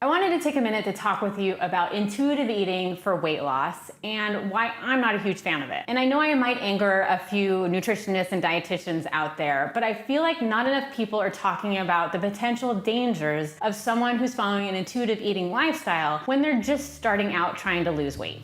I wanted to take a minute to talk with you about intuitive eating for weight loss and why I'm not a huge fan of it. And I know I might anger a few nutritionists and dietitians out there, but I feel like not enough people are talking about the potential dangers of someone who's following an intuitive eating lifestyle when they're just starting out trying to lose weight.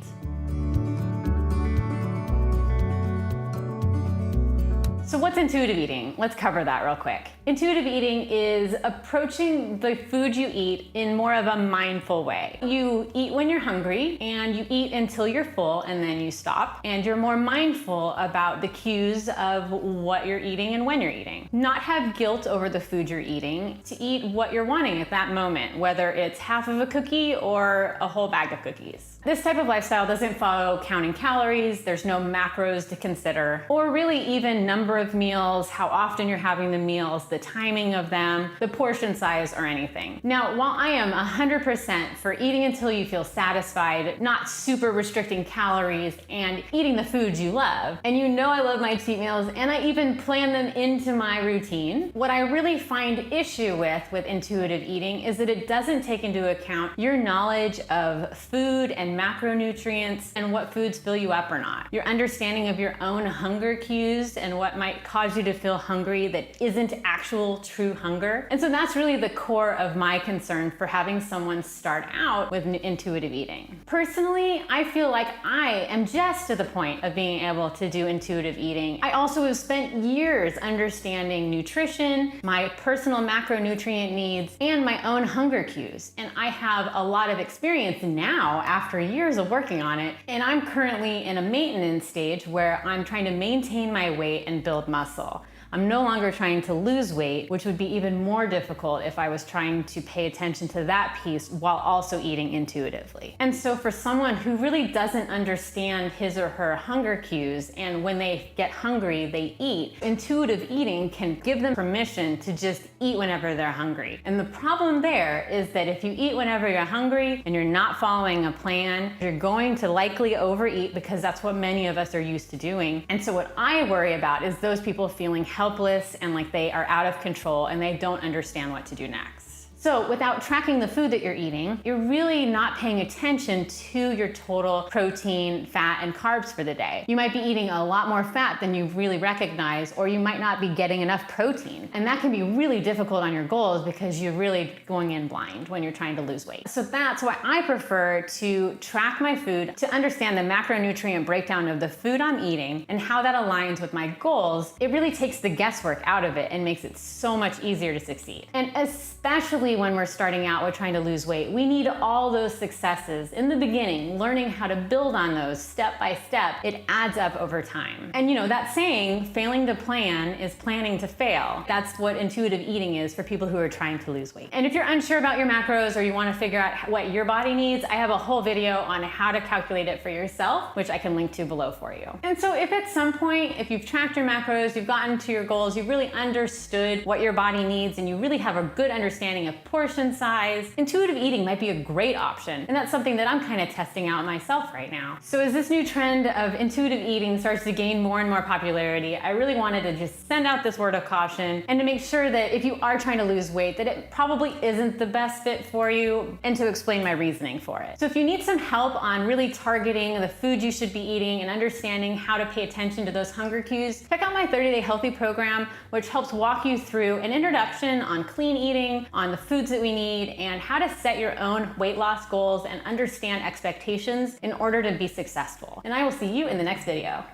So what's intuitive eating? Let's cover that real quick. Intuitive eating is approaching the food you eat in more of a mindful way. You eat when you're hungry and you eat until you're full and then you stop, and you're more mindful about the cues of what you're eating and when you're eating. Not have guilt over the food you're eating, to eat what you're wanting at that moment, whether it's half of a cookie or a whole bag of cookies. This type of lifestyle doesn't follow counting calories, there's no macros to consider, or really even number of meals, how often you're having the meals, the timing of them, the portion size, or anything. Now, while I am 100% for eating until you feel satisfied, not super restricting calories, and eating the foods you love, and you know I love my cheat meals, and I even plan them into my routine, what I really find issue with intuitive eating is that it doesn't take into account your knowledge of food and macronutrients and what foods fill you up or not. Your understanding of your own hunger cues and what might cause you to feel hungry that isn't actual true hunger. And so that's really the core of my concern for having someone start out with intuitive eating. Personally, I feel like I am just to the point of being able to do intuitive eating. I also have spent years understanding nutrition, my personal macronutrient needs, and my own hunger cues. And I have a lot of experience now after years of working on it. And I'm currently in a maintenance stage where I'm trying to maintain my weight and build muscle. I'm no longer trying to lose weight, which would be even more difficult if I was trying to pay attention to that piece while also eating intuitively. And so for someone who really doesn't understand his or her hunger cues, and when they get hungry, they eat, intuitive eating can give them permission to just eat whenever they're hungry. And the problem there is that if you eat whenever you're hungry and you're not following a plan, you're going to likely overeat because that's what many of us are used to doing. And so what I worry about is those people feeling helpless and like they are out of control and they don't understand what to do next. So without tracking the food that you're eating, you're really not paying attention to your total protein, fat, and carbs for the day. You might be eating a lot more fat than you really recognize, or you might not be getting enough protein. And that can be really difficult on your goals because you're really going in blind when you're trying to lose weight. So that's why I prefer to track my food to understand the macronutrient breakdown of the food I'm eating and how that aligns with my goals. It really takes the guesswork out of it and makes it so much easier to succeed. And especially when we're starting out with trying to lose weight, we need all those successes in the beginning, learning how to build on those step by step. It adds up over time. And you know, that saying, failing to plan is planning to fail. That's what intuitive eating is for people who are trying to lose weight. And if you're unsure about your macros or you want to figure out what your body needs, I have a whole video on how to calculate it for yourself, which I can link to below for you. And so if at some point, if you've tracked your macros, you've gotten to your goals, you've really understood what your body needs, and you really have a good understanding of portion size, intuitive eating might be a great option. And that's something that I'm kind of testing out myself right now. So as this new trend of intuitive eating starts to gain more and more popularity, I really wanted to just send out this word of caution and to make sure that if you are trying to lose weight, that it probably isn't the best fit for you, and to explain my reasoning for it. So if you need some help on really targeting the food you should be eating and understanding how to pay attention to those hunger cues, check out my 30-day healthy program, which helps walk you through an introduction on clean eating, on the foods that we need, and how to set your own weight loss goals and understand expectations in order to be successful. And I will see you in the next video.